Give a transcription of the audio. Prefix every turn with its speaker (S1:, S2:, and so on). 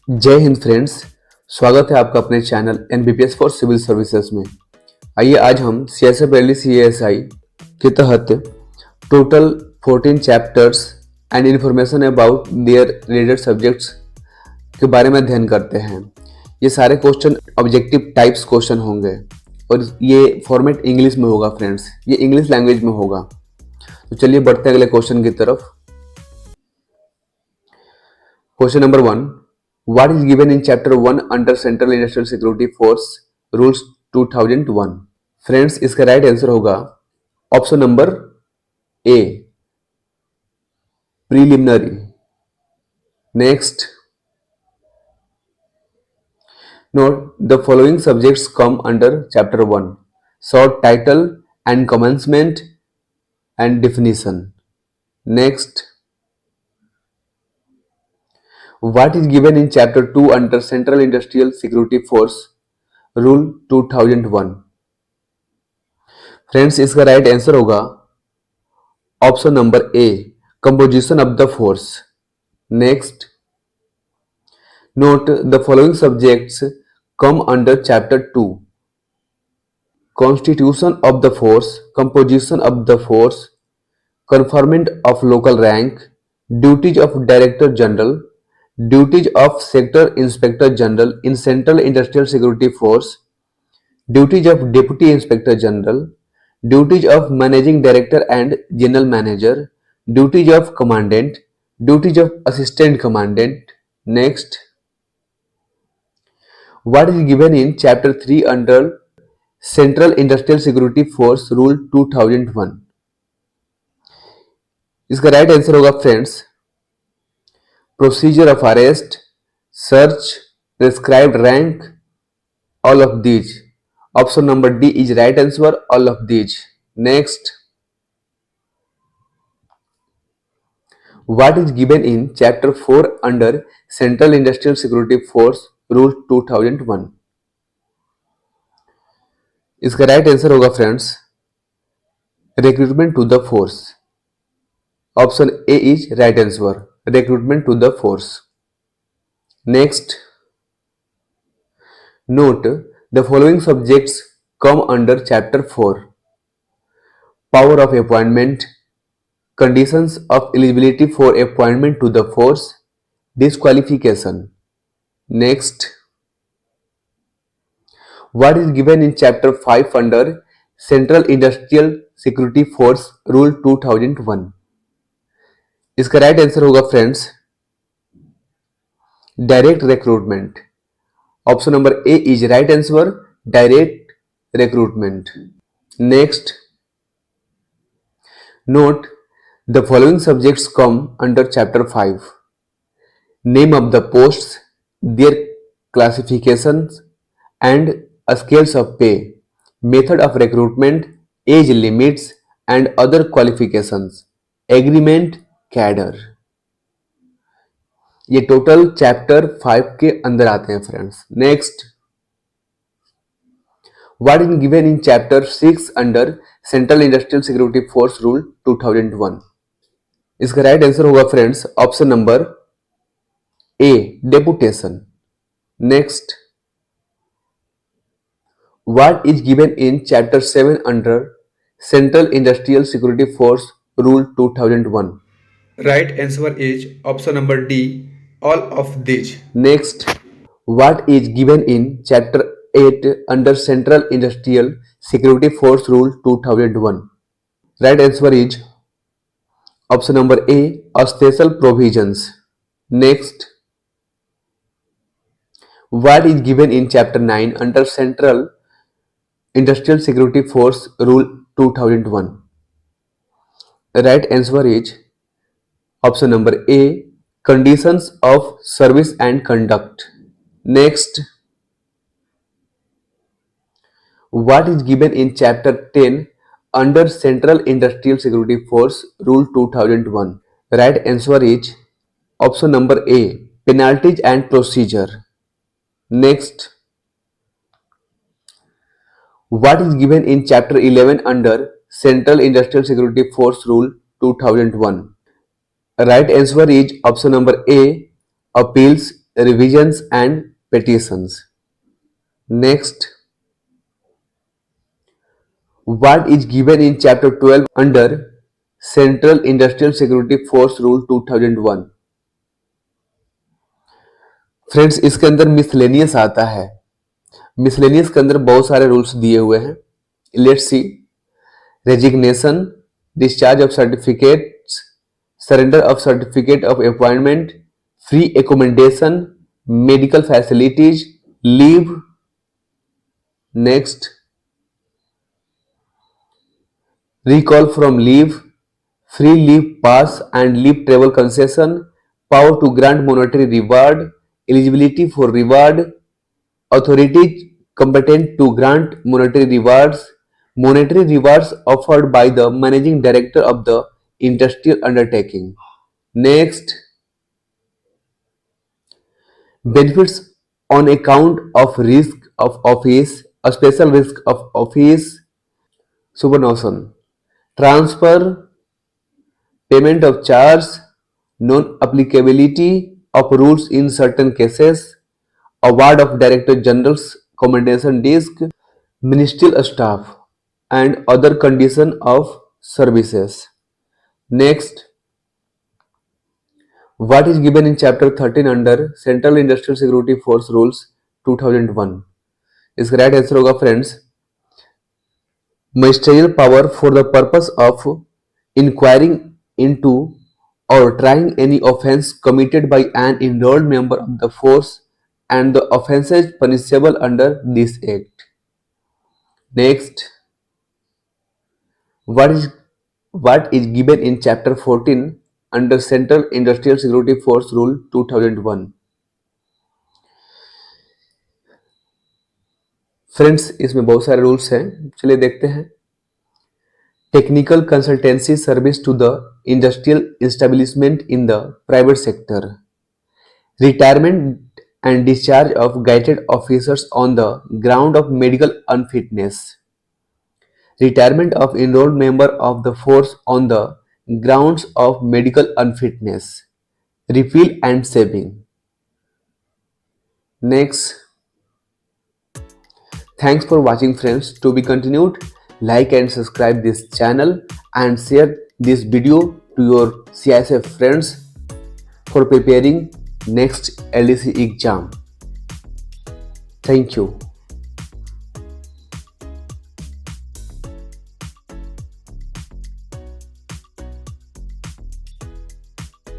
S1: जय हिंद फ्रेंड्स। स्वागत है आपका अपने चैनल एनबीपीएस फॉर सिविल सर्विसेज में। आइए आज हम सीएसएफ सीएसआई के तहत total 14 chapters and information about their related subjects के बारे में अध्ययन करते हैं। ये सारे क्वेश्चन ऑब्जेक्टिव टाइप्स क्वेश्चन होंगे और ये फॉर्मेट इंग्लिश में होगा फ्रेंड्स, ये इंग्लिश लैंग्वेज में होगा। तो चलिए बढ़ते हैं अगले क्वेश्चन की तरफ। Question number 1, what is given in chapter 1 under Central Industrial Security Force Rules 2001? Friends इसका राइट आंसर होगा option number A, preliminary. Next, note the following subjects come under chapter 1, short title and commencement and definition. Next, what is given in chapter 2 under Central Industrial Security Force Rule 2001? Friends इसका right answer होगा option number A, composition of the force. Next, note the following subjects come under chapter 2, constitution of the force, composition of the force, conferment of local rank, duties of director general, duties of sector inspector general in Central Industrial Security Force, duties of deputy inspector general, duties of managing director and general manager, duties of commandant, duties of assistant commandant. Next, what is given in chapter 3 under Central Industrial Security Force Rule 2001? इसका right answer होगा friends procedure of arrest, search, prescribed rank, all of these. Option number D is right answer, all of these. Next, what is given in chapter 4 under Central Industrial Security Force Rule 2001? इसका right answer होगा friends recruitment to the force. Option A is right answer, recruitment to the force. Next, note the following subjects come under chapter 4, power of appointment, conditions of eligibility for appointment to the force, disqualification. Next, what is given in chapter 5 under Central Industrial Security Force Rule 2001? इसका right answer होगा friends direct recruitment. Option number A is right answer, direct recruitment. Next, note the following subjects come under chapter 5, name of the posts, their classifications and scales of pay, method of recruitment, age limits and other qualifications, agreement, cadre. ये total chapter 5 के अंदर आते हैं friends. Next, what is given in chapter 6 under central industrial security force rule 2001? इसका right answer होगा friends option number A, deputation. Next, what is given in chapter 7 under central industrial security force rule 2001?
S2: Right answer is option number D, all of these.
S1: Next, what is given in chapter 8 under Central Industrial Security Force Rule 2001? Right answer is option number A, special provisions. Next, what is given in chapter 9 under Central Industrial Security Force Rule 2001? Right answer is option number A, conditions of service and conduct. Next, what is given in chapter 10 under Central Industrial Security Force Rule 2001? Right answer is option number A, penalties and procedure. Next, what is given in chapter 11 under Central Industrial Security Force Rule 2001? Right answer is option number A, appeals revisions and petitions. Next, what is given in Chapter 12 under Central Industrial Security Force Rule 2001? Friends, इसके अंदर miscellaneous आता है। Miscellaneous के अंदर बहुत सारे rules दिए हुए हैं। Let's see. Resignation, discharge of certificates, surrender of certificate of appointment, free accommodation, medical facilities, leave. Next, recall from leave, free leave pass and leave travel concession, power to grant monetary reward, eligibility for reward, authorities competent to grant monetary rewards offered by the managing director of the industrial undertaking. Next, benefits on account of risk of office, a special risk of office, superannuation, transfer, payment of charge, non-applicability of rules in certain cases, award of Director General's commendation disc, ministerial staff, and other condition of services. Next, what is given in Chapter 13 under Central Industrial Security Force Rules 2001? इसका right answer होगा friends, ministerial power for the purpose of inquiring into or trying any offence committed by an enrolled member of the force and the offences punishable under this act. Next, what is given in Chapter 14 under Central Industrial Security Force Rule 2001? Friends, इसमें बहुत सारे rules हैं, चलिए देखते हैं। Technical consultancy service to the industrial establishment in the private sector, retirement and discharge of gazetted officers on the ground of medical unfitness, retirement of enrolled member of the force on the grounds of medical unfitness, repeal and saving. Next, thanks for watching friends. To be continued, like and subscribe this channel and share this video to your CISF friends for preparing next LDC exam. Thank you.